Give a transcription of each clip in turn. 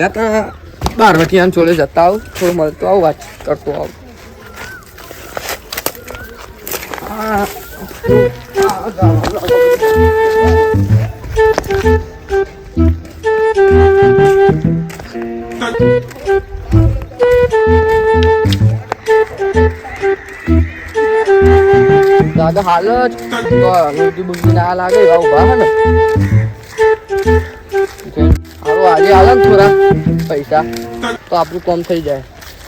લેતા 12 વટિયાને ચોલે જતા આવું, થોડું મળતો આવું, વાત કરતો આવું. દાદા હાલ જ બુદ્ધિ ના લાગે એવા ઉભા હે ને. હારું આજે હાલે ને થોડા પૈસા તો આપણું કામ થઈ જાય.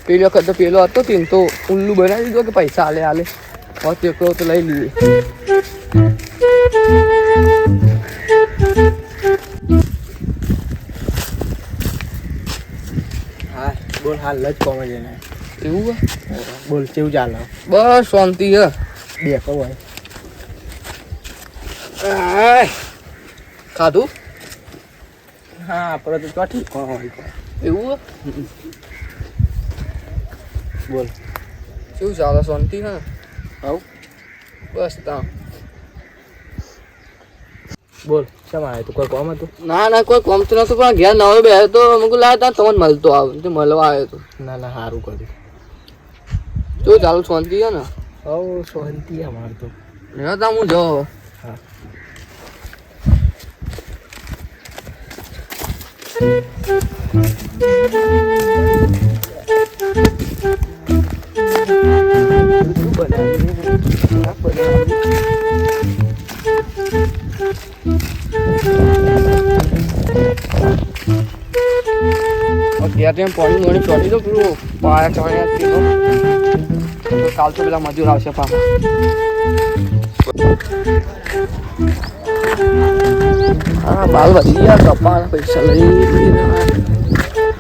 પેલી વખત તો પેલો હતો તેને તો ઉલ્લુ બનાવી દીધો કે પૈસા હાલે હાલે, હવે એકલો તો લઈ લઈએ. હા બોલ, હાલ જ કોમ જઈને એવું બોલ, કેવું ચાલે? બસ શાંતિ હે. બેઠો હોય. ખાધું? હા આપણે તો ચોથી કોણ હોય. એવું બોલ કેવું ચાલે? શાંતિ હે? આવ બસ તા. બોલ શેમ આવ્યો તું? કોઈ કોમ હતું? ના ના કોઈ કોમ તો નતું, પણ ઘેર નવો બે તો મુકુ લાયા તમને મળતો આવે તે મળવા આવ્યો હતો. ના ના સારું કર્યું. કેવું ચાલુ? શાંતિ હે ને? હવ શાંતિ અમારે તો. તા હું જો. હા ત્યાં પાણી વણી ચોટી દો, પેલું પાયા ચણ્યા તો કાલ તો પેલા મજૂર આવશે પાછા. હા બાલ વધી ગયા, કપાના પૈસા લઈ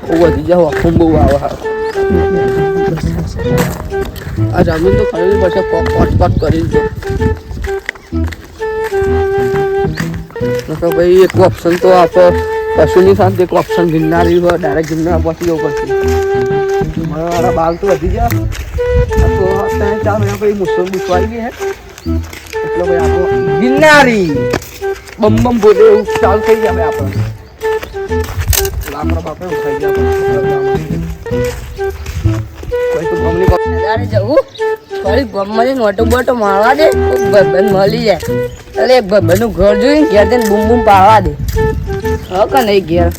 બહુ વધી જાવ, આખું બહુ આવે. આ જમીન તો ખરીદી પછી પોટ કરી દો ભાઈ. એક ઓપ્શન તો આપણે પશુની સાથે એક ઓપ્શન ગિરનારી હોય, ડાયરેક્ટ ગિરનાર પહોંચી જવું પડશે. મારા બાલ તો વધી ગયા, તો 3-4 મહિના પછી મુસલ મૂસવાઈ ગઈ હે એટલે ભાઈ આપણો ગિરનારી બમ બમ બોલે એવું ચાલુ થઈ જાય. આપણે આપણા બાપે ઉઠાઈ ગયા. કોઈ તો ગમની જવું ફરી ગમવાની નોટો બોટો મારવા દે, ભાઈબંધ મળી જાય એટલે એક ભાઈબંધનું ઘર જોઈને ઘેર જઈને બૂમ બૂમ પાડવા દે. હા કે નહીં ઘેર?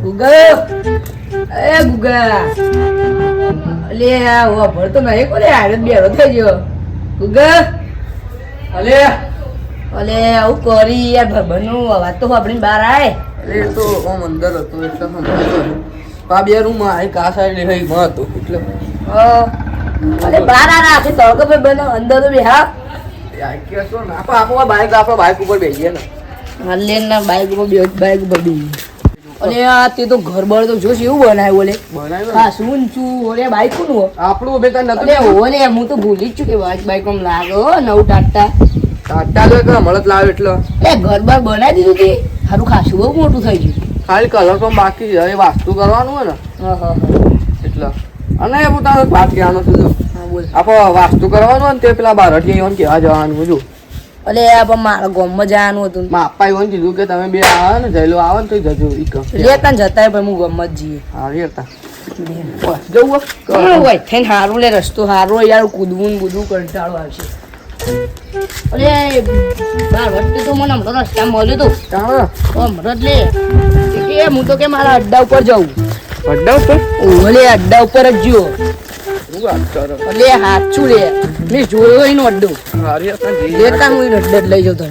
ગુગા એ ગુગા અલે આ ભરતો નહીં કોને હારે બેરો થઈ ગયો. ગુગા અલે અલે આવું કરી યાર, ભાઈબંધનું અવાજ તો આપણી બહાર આવે. એ તો આમ અંદર હતો એટલે આ બે રૂમમાં આ કા સાઈડ હઈ માં હતો એટલે અરે બહાર આ રાખે તળકો ભાઈ બનો અંદર તો બેહા. કેસો ના આપો બાઈક ઉપર બેસીએ ને. હાલે ના બાઈક ઉપર બાઈક ઉપર બેસી. અરે આ તે તો ઘર બળ તો જોશ એવું બનાવ્યું ઓલે. બનાવ્યું હા શું છું ઓલે બાઈક કોનું? આપણું બે તને નતું. અરે ઓલે હું તો ભૂલી જ છું કે બાઈક આમ લાગો નવું ટાટા ટાટા જો કે મળત લાવ્યો એટલે એ ઘર બાર બનાવી દીધું તે સારું ખાસું બહુ મોટું થઈ ગયું. ખાલી કલર પણ બાકી છે, એ વાસ્તુ કરવાનું હોય ને હા એટલે. અને હું તારે વાત કહેવાનો છું, હા બોલ. આપણે વાસ્તુ કરવાનું હોય ને તે પેલા બારઠિયા કહેવા જવાનું હતું. અલે આ પણ મારા ગામમાં જવાનું હતું. મારા પપ્પા એવું કીધું કે તમે બે આવે ને જયલો આવે ને તો જજો લેતા ને જતા ભાઈ હું ગામમાં જ જઈએ. હા રેતા જવું હોય થઈને સારું લે, રસ્તો સારો યાર, કૂદવું ને બુદવું કંટાળો આવશે. અરે બાર વખતે તો મને હમણાં રસ્તા મળ્યું હતું હમણાં લે કે હું તો કે મારા અડ્ડા ઉપર જવું. અડ્ડા ઉપર? ઓલે અડ્ડા ઉપર જ જ્યો. શું વાત કરો? લે હાચું લે, મેં જોયો એનો અડ્ડો. હારી લેતા હું એને અડ્ડા જ લઈ જાઉં તને.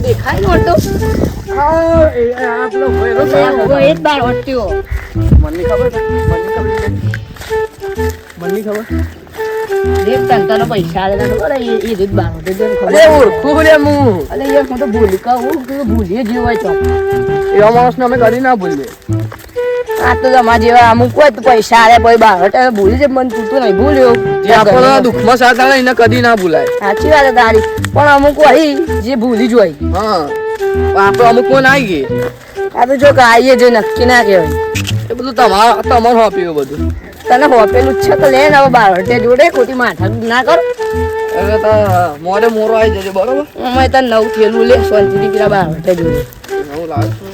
દેખાય નો અડ્ડો? એ જ બાર વટ્યો. મને ખબર તને પૈસા આલેલા ખબર એ રીત બાર વટ્યો. અરે ઓળખું રે હું. અરે યાર હું તો ભૂલી કહું ભૂલીએ જેવાય તો એવા માણસને અમે કરી ના ભૂલીએ. આ તો તમારા જેવા અમુક હોય તો પૈસા આલે પછી બાર ભૂલી છે, મને તું તો નહીં ભૂલ્યો. જે આપણો દુઃખમાં સાથ આવે એને કદી ના ભૂલાય. સાચી વાત તારી, પણ અમુક હોય જે ભૂલી જ હોય. હા આપણે અમુક માં આવી ગઈ. આ તો જો કે આવીએ જે નક્કી ના કહેવાય. એ બધું તમારું હોપ્યું બધું. તને હોપેલું જ છે તો લે ને હવે બારવટે જોડે ખોટી માથા ના કર હવે તો મોરે મોરો આવી જશે બરોબર. અમે તને નવું થયેલું લે શાંતિથી પેલા બારવટે જોડે. નવું લાવશું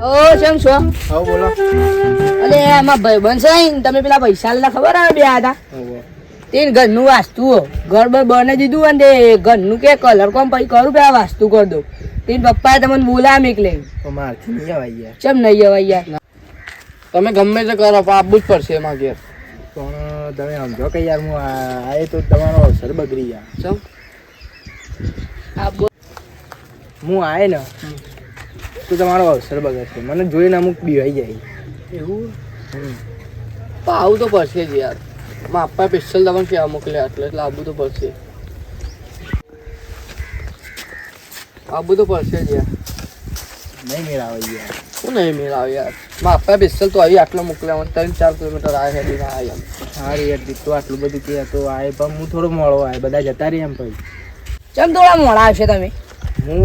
ઓ કેમ છો? હવે બોલો. અલે એમાં ભાઈબંધ છે ને તમે પેલા પૈસા લેલા ખબર આવે બે હતા તે ઘરનું વાસ્તુ ઘર બર બને દીધું અને ઘરનું કે કલર કોમ પછી કરું પેલા વાસ્તુ કરી દઉં તે પપ્પાએ તમને બોલાવે એકલે મારથી નહીં અવાય યાર. ચમ નહીં અવાય યાર. તમે ગમે તે કરો પણ આપવું જ પડશે એમાં ઘેર. પણ તમે સમજો કે યાર હું આએ તો તમારો અવસર બગડી ગયા. ચમ હું આએ ને તો તમારો અવસર બગડશે. મને જોઈને અમુક બીવાઈ જાય. એવું પણ આવું તો પડશે જ યાર. મારા પપ્પા સ્પેશિયલ તમને કહેવા મોકલ્યા એટલે આવવું તો પડશે. આવવું તો પડશે જ યાર. નહીં મેળાવે યાર. શું નહીં મેળાવે યાર. મારા પપ્પા સ્પેશિયલ તો આવી આટલો મોકલ્યા 3-4 કિલોમીટર આ હેડી ના આવ્યા. સારી યાર દીક તો આટલું બધું કે તો આએ પણ હું થોડો મોડો આવે બધા જતા રહી એમ ભાઈ. ચમ થોડા મોડા આવશે તમે? હું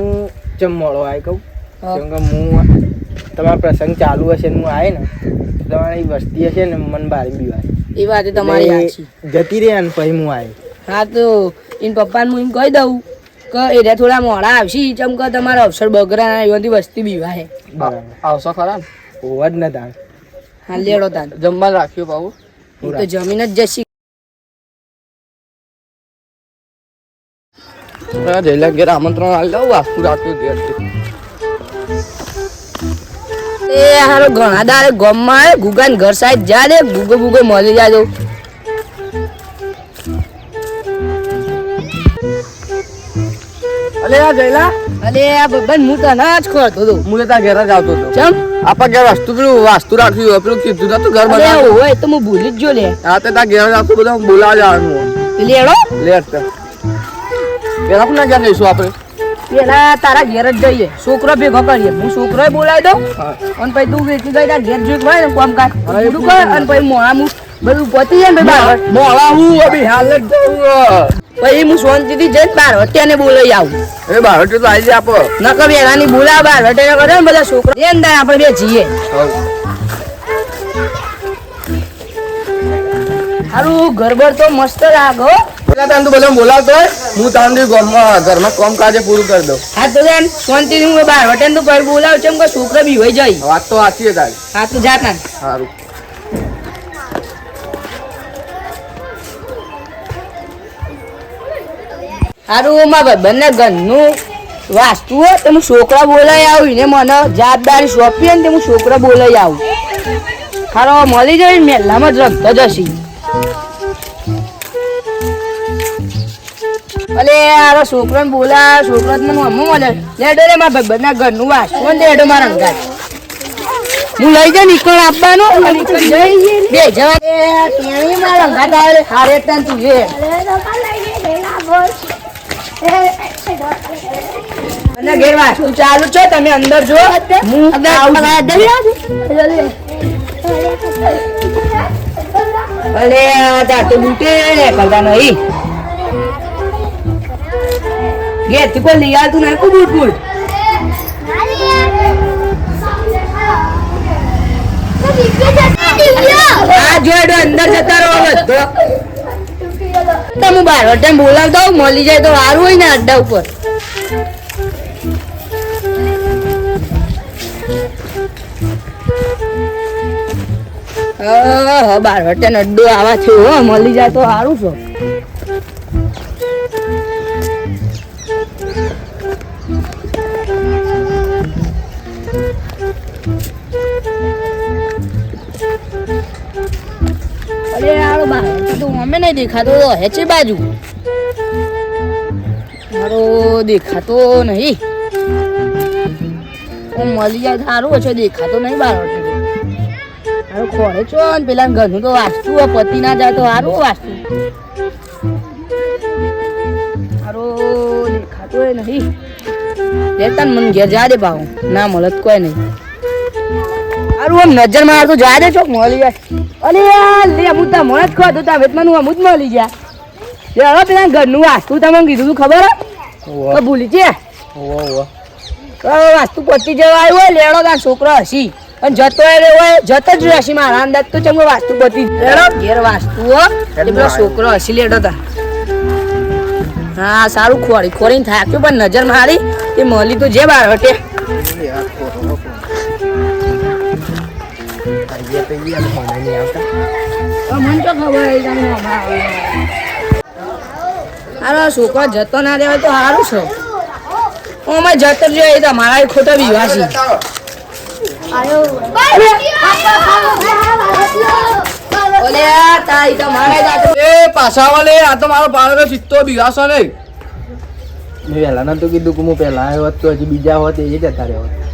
ચમ મોડો આવે કહું કેમ કે હું તમારો પ્રસંગ ચાલુ હશે ને હું આવે ને તમારી વસ્તી હશે ને મન બારી બીવાય. એ વાત તમારી સાચી. જતી રહે ને પછી હું આવે. હા તો એન પપ્પાને હું એમ કહી દઉં કે એ થોડા મોડા આવશે ચમ કે તમારો અવસર બગડા એવાથી વસ્તી બીવાય. બરાબર આવશો ખરા ને? હોવા જ ન તાણ. હા લેડો તાન જમવા રાખ્યું બાબુ. એ તો જમીન જ જશી. જયલા ઘેર આમંત્રણ આવી દઉં વાસ્તુ રાખ્યું ઘેરથી. એ હારો ઘણા દાડે ગમમાં આવે ગુગા ઘર સાઈડ જા દે ગુગો ગુગો મળી જાજો. અલે આ જયલા અલે આ બબન હું તને જ ખોતો હતો. હું ત્યાં ઘેર જ આવતો હતો. ચમ આપા ઘેર વાસ્તુ રાખ્યું પેલું કીધું નતું ઘર અરે બનાવ્યું. હોય તો હું ભૂલી જ જો લે. હા તે ત્યાં ઘેર આવતું બધા બોલાવા જવાનું લેડો લેટ પેલા પણ ના જ્યાં જઈશું આપણે. પેલા તારા ઘેર જ જઈએ છોકરો ભેગો કરીએ હું છોકરો બોલાવી દઉં હા અને પછી તું વેચી ગઈ તારા ઘેર જોઈ હોય ને કામ કાજ હા, એ બધું કર અને પછી મોળામું બધું પતી જાય ને પછી બહાર મોળા હું અભી હાલ જ જાઉં. પછી હું શાંતિથી જઈને બહાર અત્યારે બોલાવી આવું. એ બાર તો આવી જાય આપો. નકર વેલાની બોલાવ બહાર હટે કરે ને બધા છોકરા એ અંદર આપણે બે જઈએ. હારું ગરબર તો મસ્ત લાગો. પેલા તાન તું બધા બોલાવતો હોય હું તાન ઘરમાં કામ કાજે પૂરું કરી દઉં. હા તો જાન શાંતિથી હું બહાર હટે તો પછી બોલાવ છે કે છોકરા બી હોય જાય. વાત તો સાચી છે તારી. હા તો જાતા સારું. હારું માં બંને ઘરનું વાસ્તુ હોય તો હું છોકરા બોલાવી આવું ને મને જવાબદારી સોંપી ને હું છોકરા બોલાવી આવું. હારો મળી જાય મેલામાં જ રમતો જશી. અલે આરો છોકરાને બોલા છોકરા મને અમ્મો મળે લેડો રે મારા ભાઈબંધના ઘરનું વાસ્તુ ને લેડો મારા અંગાત હું લઈ જાય નીકળ આપવાનું નીકળ જઈ બે જવા તેણી મારા અંગાત આવે હારે તન તું એ અને ઘેર વાસ્તુ ચાલુ છો તમે અંદર જો હું અલે તા તો બુટે ને કરતા નહીં ઘેર થી કોઈ લઈ આવતું નહીં કો બૂટ બૂટ આ જોડો અંદર જતા રહો બધો તમે બાર વટે બોલાવતા હોવ મળી જાય તો સારું હોય ને અડ્ડા ઉપર. બાર વટે અડ્ડો આવા છે હો મળી જાય તો સારું છે. અરે યાર બાર તો અમે નહીં દેખાતો હે છે બાજુ મારો દેખાતો નહીં મળી જાય સારું છે દેખાતો નહીં બાર સારું ખોરે છો ને પેલા ઘરનું તો વાસ્તુ પતિ ના જાય તો સારું વાસ્તુ સારું દેખાતો નહીં લેતા મને ઘેર જા દે પાઉં ના મળે કોઈ નહીં સારું આમ નજર માર તો જા દે ચોક મળી જાય. અરે યાર લે હું તો મને જ ખોતો તા વેતમાં હું અમુક મળી ગયા યાર પેલા ઘરનું વાસ્તુ તમને કીધું તું ખબર હે ભૂલી છે વાસ્તુ પતી જવા આવ્યો લેડો તાર છોકરો હસી અને જતો એ રહ્યો હોય જતો જ રહેશે મારા અંદાજ તો ચમ વાસ્તુ બધી રેડો ઘેર વાસ્તુ હો એ પેલો છોકરો હસી લેતો તા હા સારું ખોરીને થાક્યો પણ નજર મારી એ મળી તો જે બાર હટે મને તો ખબર અરે છોકરો જતો ના રહેવાય તો સારું છે અમે જતો જ રહે તો મારા ખોટો વિવાસી ઓલે તાઈ તો મારે જાતો એ પાછા વાલે આ તો મારો પાડો સિત્તો બિગાસો નહીં મેં વહેલા નતું કીધું કે હું પહેલા આવ્યો હોત તો હજી બીજા હોત એ જતા રહ્યો હોત